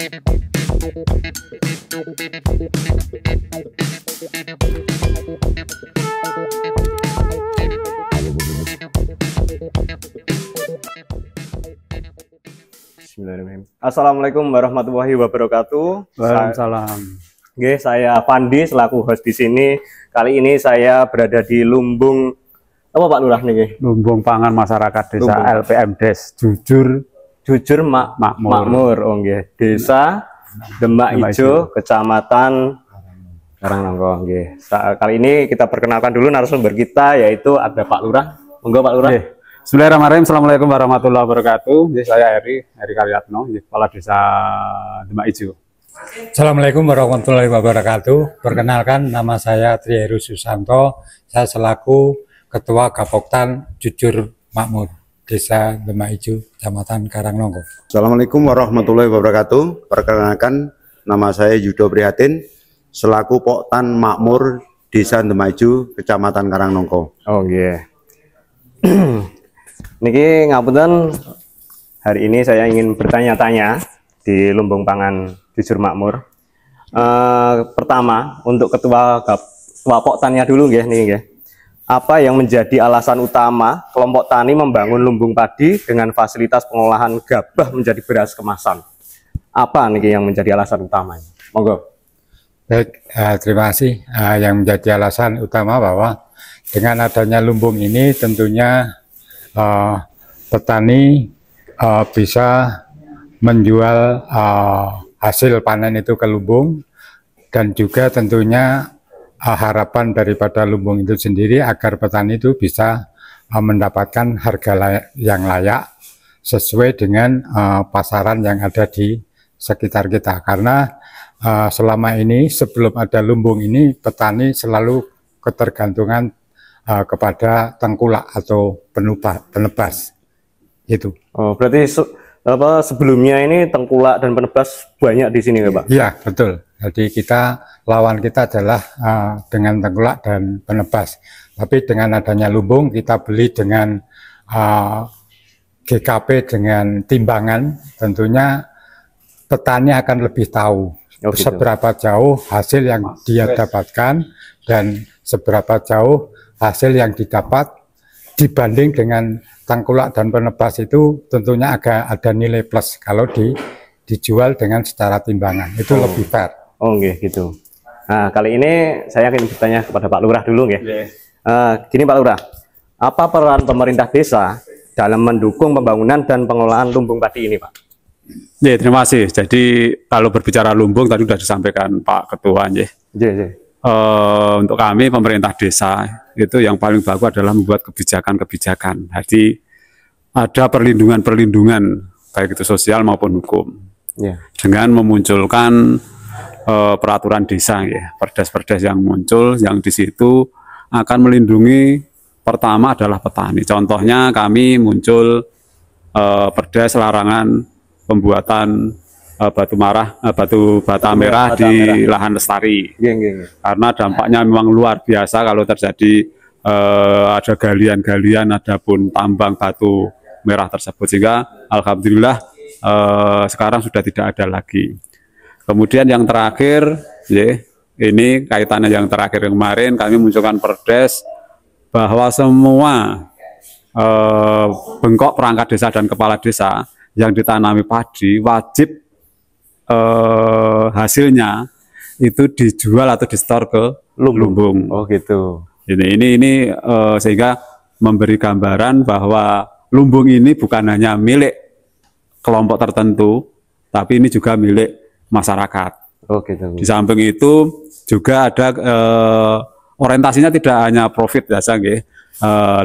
Bismillahirrahmanirrahim. Assalamualaikum warahmatullahi wabarakatuh. Waalaikumsalam. Saya Pandi selaku host di sini. Kali ini saya berada di Lumbung apa Pak Lurah nih? Lumbung Pangan Masyarakat Desa Lumbung. LPM Des Jujur Makmur. Oh nggih. Desa Demak Ijo, Kecamatan Karangnongko nggih. Kali ini kita perkenalkan dulu narasumber kita, yaitu ada Pak Lurah. Monggo Pak Lurah. Bismillahirrahmanirrahim. Assalamualaikum warahmatullahi wabarakatuh. Saya Heri Karyatno, Kepala Desa Demak Ijo. Assalamualaikum warahmatullahi wabarakatuh. Perkenalkan, nama saya Tri Heru Susanto. Saya selaku Ketua Gapoktan Jujur Makmur Desa Demak Ijo, Kecamatan Karangnongko. Assalamualaikum warahmatullahi wabarakatuh. Perkenalkan, nama saya Yudo Prihatin selaku Poktan Makmur Desa Demak Ijo, Kecamatan Karangnongko. Oh nggih. Niki ngapunten, hari ini saya ingin bertanya-tanya di Lumbung Pangan Jujur Makmur. Pertama, untuk ketua Poktannya dulu nggih niki nggih. Apa yang menjadi alasan utama kelompok tani membangun lumbung padi dengan fasilitas pengolahan gabah menjadi beras kemasan? Apa niki yang menjadi alasan utamanya? Monggo. Baik, terima kasih. Yang menjadi alasan utama bahwa dengan adanya lumbung ini tentunya petani bisa menjual hasil panen itu ke lumbung, dan juga tentunya harapan daripada lumbung itu sendiri agar petani itu bisa mendapatkan harga yang layak sesuai dengan pasaran yang ada di sekitar kita. Karena selama ini sebelum ada lumbung ini petani selalu ketergantungan kepada tengkulak atau penebas itu. Oh, berarti sebelumnya ini tengkulak dan penebas banyak di sini ya Pak? Iya, betul. Jadi lawan kita adalah dengan tengkulak dan penebas. Tapi dengan adanya lumbung kita beli dengan GKP dengan timbangan, tentunya petani akan lebih tahu seberapa jauh hasil yang dia dapatkan dan seberapa jauh hasil yang didapat dibanding dengan tengkulak dan penebas. Itu tentunya agak ada nilai plus kalau dijual dengan secara timbangan, itu lebih fair. Oh nggih gitu. Nah, kali ini saya ingin bertanya kepada Pak Lurah dulu nggih. Gini Pak Lurah, apa peran pemerintah desa dalam mendukung pembangunan dan pengelolaan lumbung padi ini Pak? Ya, terima kasih. Jadi kalau berbicara lumbung tadi sudah disampaikan Pak Ketua nggih. Untuk kami pemerintah desa itu yang paling bagus adalah membuat kebijakan-kebijakan. Jadi ada perlindungan-perlindungan baik itu sosial maupun hukum. Dengan memunculkan peraturan desa ya, perdes-perdes yang muncul yang di situ akan melindungi, pertama adalah petani. Contohnya kami muncul perdes larangan pembuatan batu bata merah di lahan lestari. Karena dampaknya memang luar biasa kalau terjadi ada galian-galian, ada pun tambang batu merah tersebut, sehingga alhamdulillah sekarang sudah tidak ada lagi. Kemudian yang terakhir, ini kaitannya yang terakhir kemarin kami munculkan perdes bahwa semua bengkok perangkat desa dan kepala desa yang ditanami padi wajib hasilnya itu dijual atau distor ke lumbung. Oh gitu. Ini sehingga memberi gambaran bahwa lumbung ini bukan hanya milik kelompok tertentu, tapi ini juga milik masyarakat. Oh gitu. Di samping itu juga ada orientasinya tidak hanya profit biasa,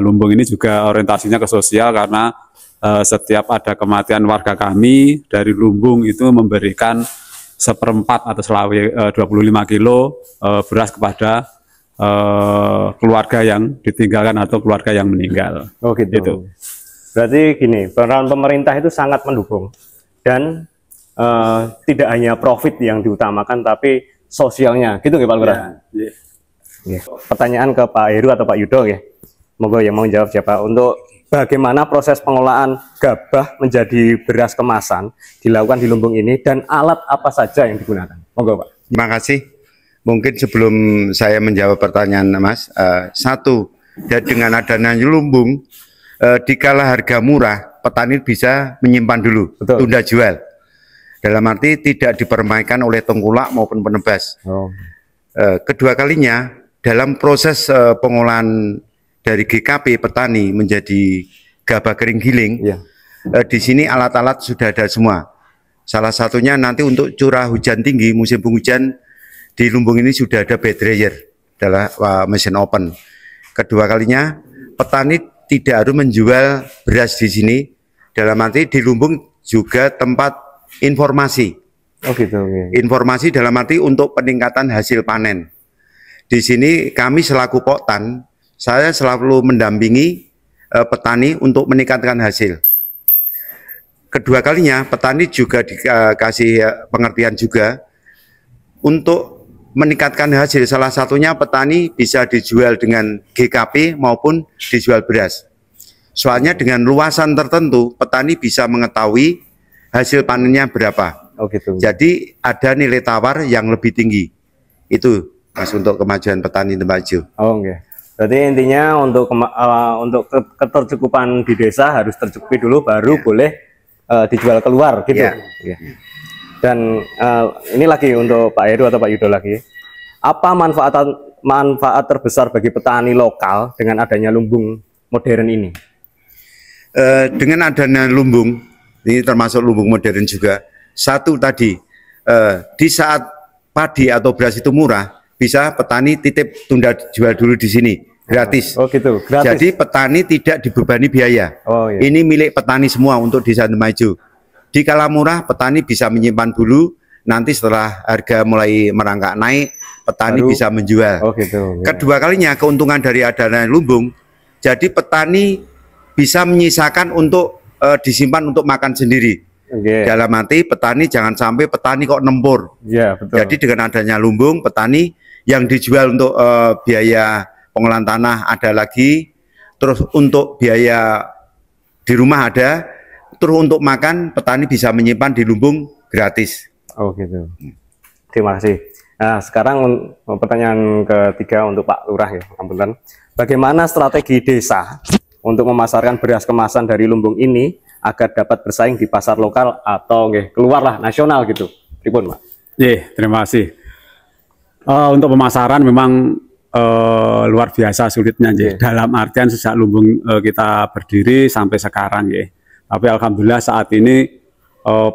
lumbung ini juga orientasinya ke sosial, karena setiap ada kematian warga kami dari lumbung itu memberikan 1/4 atau 25 kilo beras kepada keluarga yang ditinggalkan atau keluarga yang meninggal. Oh gitu. Berarti gini, peran pemerintah itu sangat mendukung, dan tidak hanya profit yang diutamakan tapi sosialnya, gitu nggih Pak Lurah? Pertanyaan ke Pak Heru atau Pak Yudo ya. Monggo yang mau jawab siapa? Untuk bagaimana proses pengolahan gabah menjadi beras kemasan dilakukan di lumbung ini dan alat apa saja yang digunakan. Monggo Pak. Terima kasih. Mungkin sebelum saya menjawab pertanyaan Mas, satu, dengan adanya lumbung, dikala harga murah, petani bisa menyimpan dulu, Betul. tunda jual. Dalam arti tidak dipermainkan oleh tengkulak maupun penebas. Kedua kalinya, dalam proses pengolahan dari GKP petani menjadi gabah kering giling, di sini alat-alat sudah ada semua. Salah satunya nanti untuk curah hujan tinggi musim penghujan di lumbung ini sudah ada bed dryer, adalah mesin open. Kedua kalinya petani tidak harus menjual beras di sini, dalam arti di lumbung juga tempat informasi. Oh gitu. Informasi dalam arti untuk peningkatan hasil panen. Di sini kami selaku Poktan, saya selalu mendampingi petani untuk meningkatkan hasil. Kedua kalinya petani juga dikasih pengertian juga untuk meningkatkan hasil. Salah satunya petani bisa dijual dengan GKP maupun dijual beras. Soalnya dengan luasan tertentu petani bisa mengetahui hasil panennya berapa. Oh gitu. Jadi ada nilai tawar yang lebih tinggi. Itu Mas untuk kemajuan petani Tembaju. Oh enggak. Berarti intinya untuk ketercukupan di desa harus tercukupi dulu baru boleh dijual keluar gitu. Dan ini lagi untuk Pak Heru atau Pak Yudo lagi. Apa manfaat terbesar bagi petani lokal dengan adanya lumbung modern ini? Dengan adanya lumbung, ini termasuk lumbung modern juga. Satu tadi, di saat padi atau beras itu murah, bisa petani titip tunda jual dulu di sini gratis. Oh gitu, gratis. Jadi petani tidak dibebani biaya. Oh, iya. Ini milik petani semua untuk desa Tembaju. Di kala murah petani bisa menyimpan dulu, nanti setelah harga mulai merangkak naik, petani bisa menjual. Oh gitu. Kedua kalinya keuntungan dari adanya lumbung, jadi petani bisa menyisakan untuk disimpan untuk makan sendiri. Dalam arti petani jangan sampai petani kok nempur. Betul. Jadi dengan adanya lumbung, petani yang dijual untuk biaya pengolahan tanah ada lagi, terus untuk biaya di rumah ada, terus untuk makan petani bisa menyimpan di lumbung gratis. Oh gitu. Terima kasih. Nah sekarang pertanyaan ketiga untuk Pak Lurah ya, ambulan. Bagaimana strategi desa untuk memasarkan beras kemasan dari lumbung ini agar dapat bersaing di pasar lokal atau keluarlah nasional gitu? Pripun, Pak? Terima kasih. Untuk pemasaran memang luar biasa sulitnya, dalam artian sejak lumbung kita berdiri sampai sekarang, tapi alhamdulillah saat ini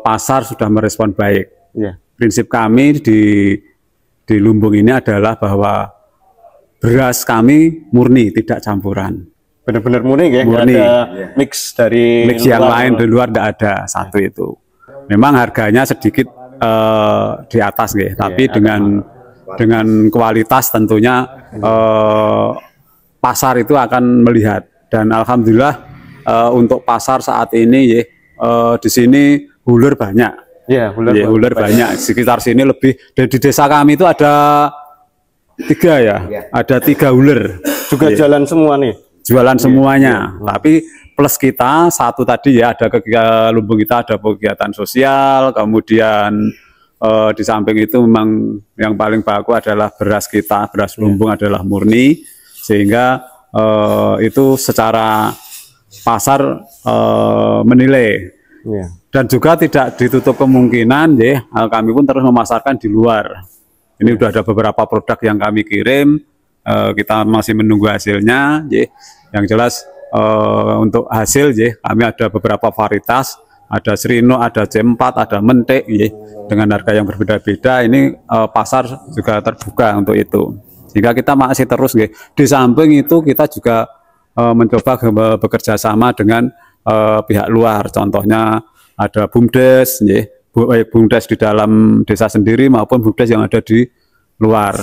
pasar sudah merespon baik. Prinsip kami di lumbung ini adalah bahwa beras kami murni, tidak campuran. Benar-benar murni ya, murni. Ada mix dari mix yang lain di luar tidak ada. Satu itu memang harganya sedikit di atas tapi dengan kualitas tentunya pasar itu akan melihat. Dan alhamdulillah untuk pasar saat ini di sini hulur banyak. Hulur banyak. Sekitar sini lebih di desa kami itu ada 3 ada 3 hulur juga jalan semua nih. Jualan semuanya, tapi plus kita satu tadi ada kegiatan lumbung, kita ada kegiatan sosial, kemudian di samping itu memang yang paling bagus adalah beras kita, beras lumbung adalah murni, sehingga itu secara pasar menilai. Dan juga tidak ditutup kemungkinan kami pun terus memasarkan di luar. Ini sudah ada beberapa produk yang kami kirim. Kita masih menunggu hasilnya. Yang jelas untuk hasil kami ada beberapa varietas, ada Srino, ada C4, ada Mentek dengan harga yang berbeda-beda. Ini pasar juga terbuka untuk itu, sehingga kita masih terus di samping itu kita juga mencoba bekerja sama dengan pihak luar. Contohnya ada BUMDes, baik BUMDes di dalam desa sendiri maupun BUMDes yang ada di luar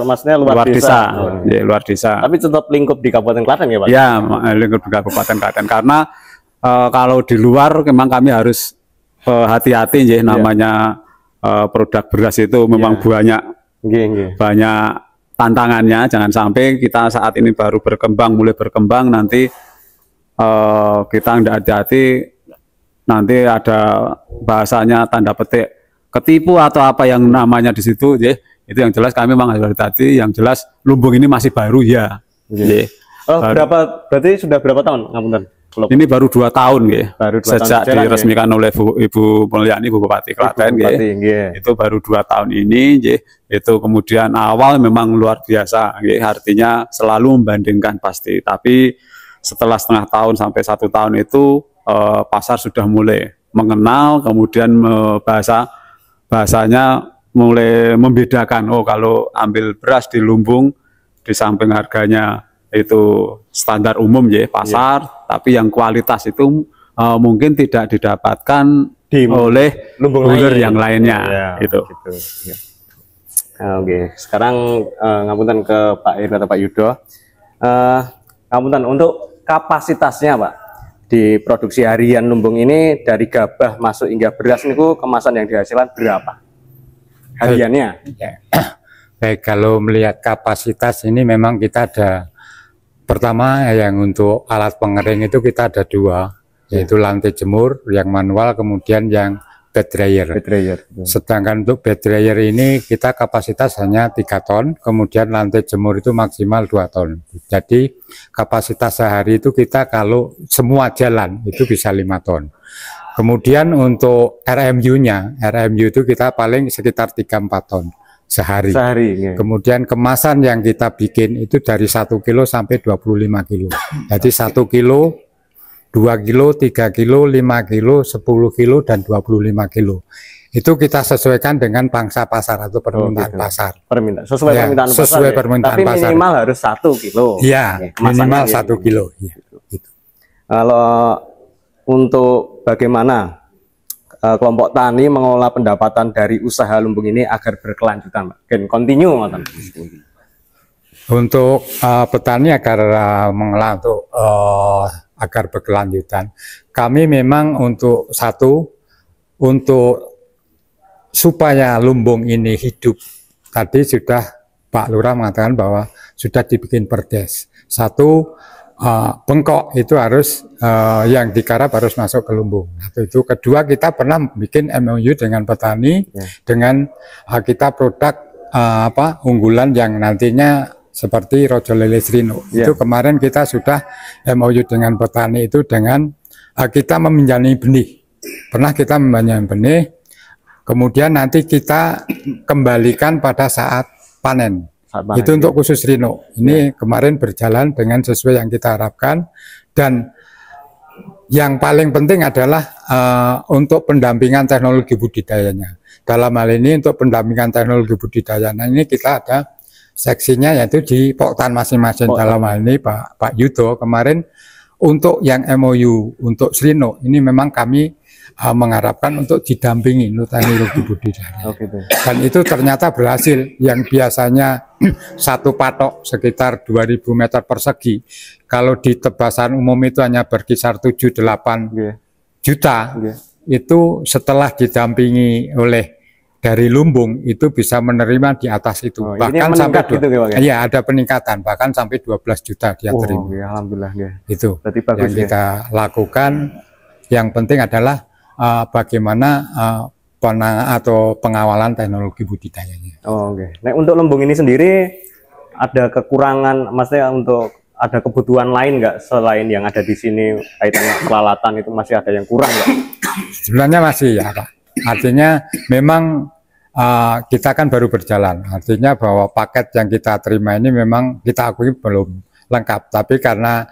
maksudnya luar desa. Luar desa. Tapi tetap lingkup di Kabupaten Klaten ya Pak? Ya, lingkup di Kabupaten Klaten, karena kalau di luar memang kami harus hati-hati namanya produk beras itu memang banyak tantangannya. Jangan sampai kita saat ini baru mulai berkembang nanti kita tidak hati-hati nanti ada bahasanya tanda petik ketipu atau apa yang namanya di situ, ya. Itu yang jelas kami memang harus hati-hati. Yang jelas lumbung ini masih baru ya. Yeah. Berarti sudah berapa tahun ngapunten? Ini baru 2 tahun ya. Baru 2 sejak tahun diresmikan oleh Ibu Mulyani, Bu Bupati Klaten ya. Itu baru 2 tahun ini ya. Itu kemudian awal memang luar biasa ya. Artinya selalu membandingkan pasti. Tapi setelah setengah tahun sampai 1 tahun itu pasar sudah mulai mengenal, kemudian bahasanya mulai membedakan. Oh, kalau ambil beras di lumbung, di samping harganya itu standar umum ya pasar, tapi yang kualitas itu mungkin tidak didapatkan oleh lumbung yang lainnya, gitu. Ya. Oke, sekarang ngapunten ke Pak Heru atau Pak Yudo, ngapunten untuk kapasitasnya Pak di produksi harian lumbung ini dari gabah masuk hingga beras niku kemasan yang dihasilkan berapa hariannya? Baik, kalau melihat kapasitas ini memang kita ada. Pertama yang untuk alat pengering itu kita ada 2, yaitu lantai jemur yang manual, kemudian yang bed dryer. Sedangkan untuk bed dryer ini kita kapasitas hanya 3 ton, kemudian lantai jemur itu maksimal 2 ton. Jadi kapasitas sehari itu kita kalau semua jalan itu bisa 5 ton. Kemudian untuk RMU-nya, RMU itu kita paling sekitar 3-4 ton. Sehari. Ya. Kemudian kemasan yang kita bikin itu dari 1 kilo sampai 25 kilo. Jadi 1 kilo, 2 kilo, 3 kilo, 5 kilo, 10 kilo, dan 25 kilo. Itu kita sesuaikan dengan pangsa pasar atau permintaan pasar. Sesuai permintaan pasar. Tapi minimal harus 1 kilo. Iya, minimal 1 kilo. Ya. Gitu. Kalau untuk bagaimana kelompok tani mengolah pendapatan dari usaha lumbung ini agar berkelanjutan, Pak? Continue, Untuk petani agar mengolah untuk agar berkelanjutan, kami memang untuk supaya lumbung ini hidup, tadi sudah Pak Lurah mengatakan bahwa sudah dibikin perdes. Bengkok itu harus yang digarap harus masuk ke lumbung. Itu kedua, kita pernah bikin MOU dengan petani dengan kita produk unggulan yang nantinya seperti Rojo Lele Srino. Itu kemarin kita sudah MOU dengan petani itu dengan kita meminjami benih. Pernah kita meminjam benih, kemudian nanti kita kembalikan pada saat panen. Itu untuk khusus Rino. Ini kemarin berjalan dengan sesuai yang kita harapkan, dan yang paling penting adalah untuk pendampingan teknologi budidayanya. Dalam hal ini untuk pendampingan teknologi budidayanya ini kita ada seksinya, yaitu di Poktan masing-masing. Dalam hal ini Pak Yudo kemarin untuk yang MOU untuk Srino ini memang kami mengharapkan untuk didampingi teknologi budidaya. Dan itu ternyata berhasil. Yang biasanya satu patok sekitar 2000 meter persegi, kalau di tebasan umum itu hanya berkisar 7-8 juta, itu setelah didampingi oleh dari lumbung itu bisa menerima di atas itu. Bahkan sampai gitu, ya ada peningkatan, bahkan sampai 12 juta dia terima. Alhamdulillah. Itu bagus, yang kita lakukan. Yang penting adalah bagaimana pengawalan teknologi budidayanya. Nah, untuk lumbung ini sendiri ada kekurangan, maksudnya untuk ada kebutuhan lain nggak selain yang ada di sini, kaitannya peralatan itu masih ada yang kurang nggak? Sebenarnya masih ya, Pak. Artinya memang kita kan baru berjalan. Artinya bahwa paket yang kita terima ini memang kita akui belum lengkap, tapi karena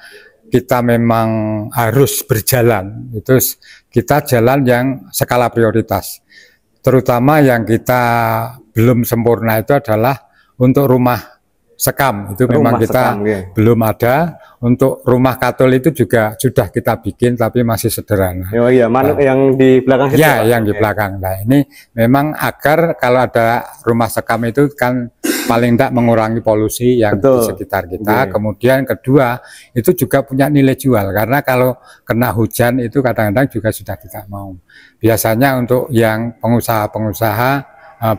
kita memang harus berjalan, itu kita jalan yang skala prioritas. Terutama yang kita belum sempurna itu adalah untuk rumah sekam, itu memang kita belum ada. Untuk rumah katul itu juga sudah kita bikin, tapi masih sederhana. Yang di belakang situ? Ya, yang di belakang. Nah, ini memang agar kalau ada rumah sekam itu kan paling tidak mengurangi polusi yang di sekitar kita. Kemudian kedua, itu juga punya nilai jual, karena kalau kena hujan itu kadang-kadang juga sudah tidak mau. Biasanya untuk yang pengusaha-pengusaha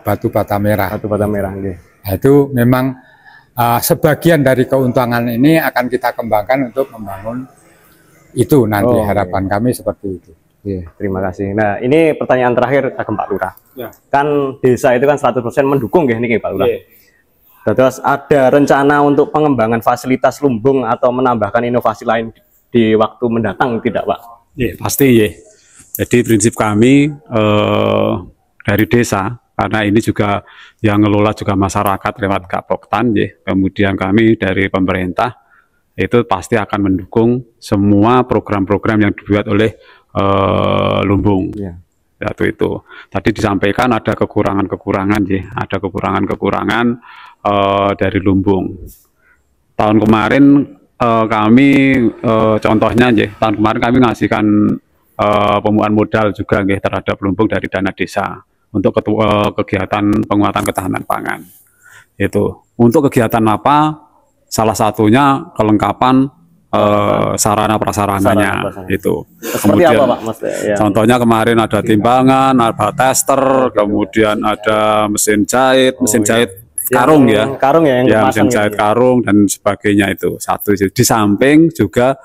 batu bata merah. Nah, itu memang sebagian dari keuntungan ini akan kita kembangkan untuk membangun Itu nanti harapan kami seperti itu. Terima kasih. Nah, ini pertanyaan terakhir agak Pak Lurah. Kan desa itu kan 100% mendukung ya ini Pak Lurah. Terus ada rencana untuk pengembangan fasilitas lumbung atau menambahkan inovasi lain di waktu mendatang tidak Pak? Pasti ya. Jadi prinsip kami dari desa, karena ini juga yang ngelola juga masyarakat lewat Gapoktan ya. Kemudian kami dari pemerintah itu pasti akan mendukung semua program-program yang dibuat oleh lumbung. Itu. Tadi disampaikan ada kekurangan-kekurangan ya, ada kekurangan-kekurangan dari lumbung. Tahun kemarin kami contohnya ya, tahun kemarin kami ngasihkan pemuaan modal juga ya, terhadap lumbung dari dana desa untuk kegiatan penguatan ketahanan pangan. Itu. Untuk kegiatan apa? Salah satunya kelengkapan sarana prasarananya itu. Kemudian apa, Pak? Mas? Ya. Contohnya kemarin ada timbangan, ada tester, kemudian ada mesin jahit karung ya. Karung ya, yang mesin jahit karung dan sebagainya itu. Satu di samping juga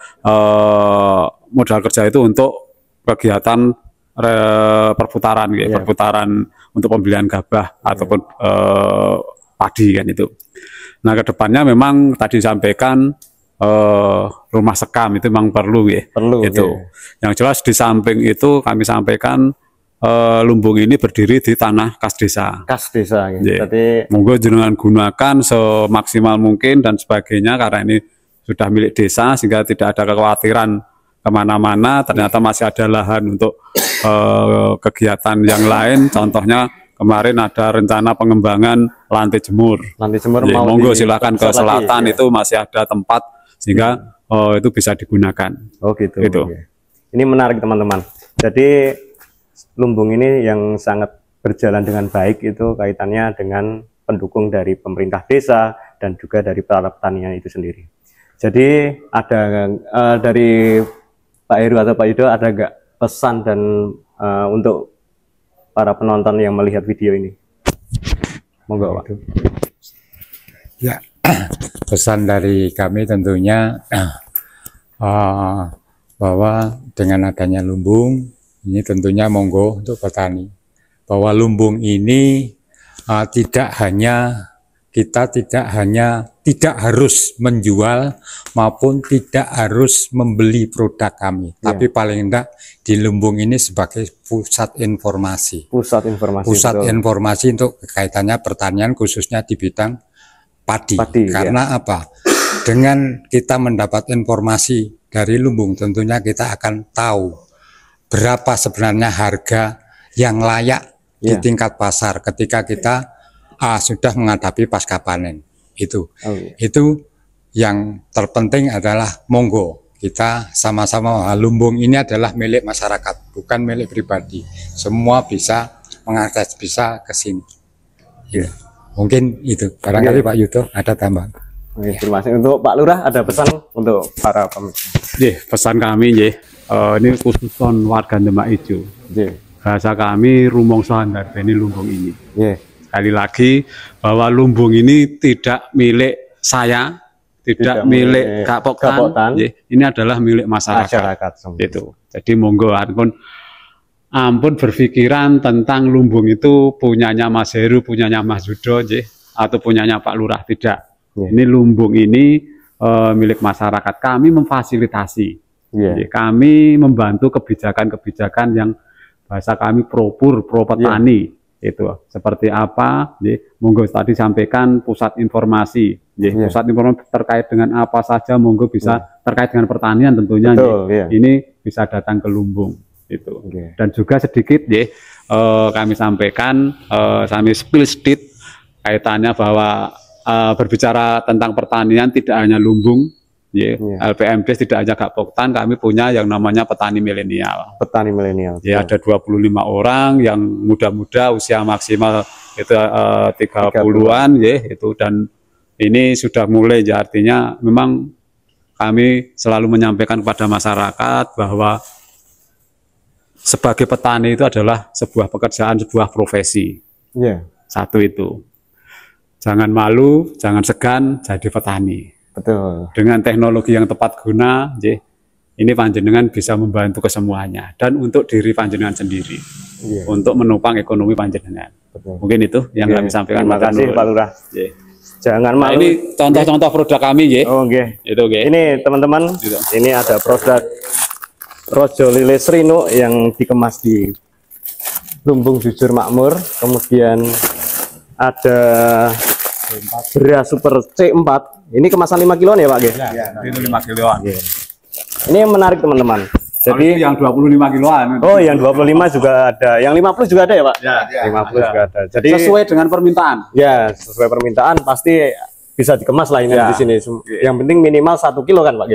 modal kerja itu untuk kegiatan perputaran ya, perputaran untuk pembelian gabah ataupun padi kan itu. Nah, kedepannya memang tadi disampaikan rumah sekam itu memang perlu ya. Itu. Yang jelas di samping itu kami sampaikan lumbung ini berdiri di tanah kas desa. Kas desa. Gitu. Jadi monggo jenengan gunakan semaksimal mungkin dan sebagainya karena ini sudah milik desa sehingga tidak ada kekhawatiran kemana-mana. Ternyata masih ada lahan untuk kegiatan yang lain. Contohnya kemarin ada rencana pengembangan lantai jemur. Lantai jemur mau monggo silakan ke selatan itu masih ada tempat sehingga itu bisa digunakan. Gitu. Ini menarik teman-teman. Jadi lumbung ini yang sangat berjalan dengan baik itu kaitannya dengan pendukung dari pemerintah desa dan juga dari para pertanian itu sendiri. Jadi ada dari Pak Heru atau Pak Yudo ada nggak pesan dan untuk para penonton yang melihat video ini? Monggo Pak. Ya, pesan dari kami tentunya bahwa dengan adanya lumbung ini tentunya monggo untuk petani, bahwa lumbung ini kita tidak harus menjual maupun tidak harus membeli produk kami, tapi paling enggak di lumbung ini sebagai pusat informasi. Pusat informasi untuk kaitannya pertanian khususnya di bidang padi. Karena apa? Dengan kita mendapat informasi dari lumbung, tentunya kita akan tahu berapa sebenarnya harga yang layak di tingkat pasar ketika kita sudah menghadapi pasca panen. Itu yang terpenting adalah monggo kita sama-sama lumbung ini adalah milik masyarakat, bukan milik pribadi. Semua bisa mengakses, bisa ke sini. Mungkin itu. Barangkali Pak Yudo ada tambahan. Terima kasih. Untuk Pak Lurah ada pesan untuk para pemirsa? Pesan kami ini khusus warga Demak Ijo. Bahasa kami rumongso handarbeni lumbung ini. Sekali lagi bahwa lumbung ini tidak milik saya, tidak milik Gapoktan. Ini adalah milik masyarakat. Itu. Jadi monggo ampun berpikiran tentang lumbung itu punyanya Mas Heru, punyanya Mas Yudo, atau punyanya Pak Lurah, tidak. Ini lumbung ini milik masyarakat. Kami memfasilitasi, kami membantu kebijakan-kebijakan yang bahasa kami pro petani. Itu seperti apa? Monggo tadi sampaikan pusat informasi. Pusat informasi terkait dengan apa saja, monggo bisa terkait dengan pertanian tentunya. Ini bisa datang ke lumbung. Itu. Dan juga sedikit kami sampaikan, kami spill sedikit kaitannya bahwa berbicara tentang pertanian tidak hanya lumbung, LPMD tidak hanya Gapoktan, kami punya yang namanya petani milenial. Petani milenial. Ada 25 orang yang muda-muda, usia maksimal itu 30-an, itu, dan ini sudah mulai, artinya memang kami selalu menyampaikan kepada masyarakat bahwa sebagai petani itu adalah sebuah pekerjaan, sebuah profesi. Satu itu. Jangan malu, jangan segan jadi petani. Betul. Dengan teknologi yang tepat guna, ini panjenengan bisa membantu kesemuanya dan untuk diri panjenengan sendiri, untuk menopang ekonomi panjenengan. Mungkin itu yang kami sampaikan. Terima kasih Pak Lurah. Jangan Nah, malu. ini contoh-contoh produk kami, Itu, Ini teman-teman, ini ada produk Rojo Lile Srino yang dikemas di Lumbung Jujur Makmur. Kemudian ada beras super C4. Ini kemasan 5 kiloan ya Pak? Itu 5 kiloan. Ini yang menarik teman-teman. Jadi yang 25 kiloan. Oh, yang 25 juga ada. Yang 50 juga ada ya Pak? 50 juga ada. Jadi sesuai dengan permintaan. Ya, sesuai permintaan pasti bisa dikemas lah ini di sini. Yang penting minimal 1 kilo kan Pak?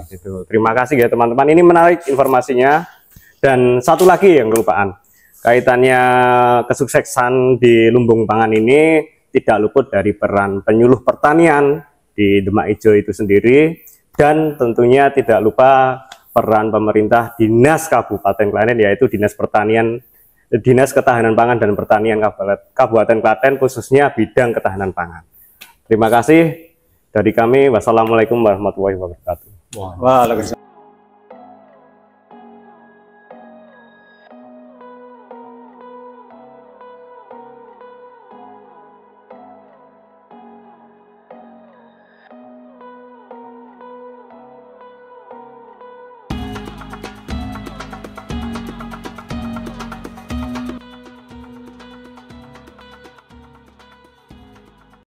Gitu. Terima kasih ya teman-teman. Ini menarik informasinya. Dan satu lagi yang kelupaan. Kaitannya kesuksesan di lumbung pangan ini tidak luput dari peran penyuluh pertanian di Demak Ijo itu sendiri. Dan tentunya tidak lupa peran pemerintah Dinas Kabupaten Klaten, yaitu Dinas Pertanian, Dinas Ketahanan Pangan dan Pertanian Kabupaten Klaten, khususnya bidang ketahanan pangan. Terima kasih dari kami. Wassalamualaikum warahmatullahi wabarakatuh. Waalaikumsalam.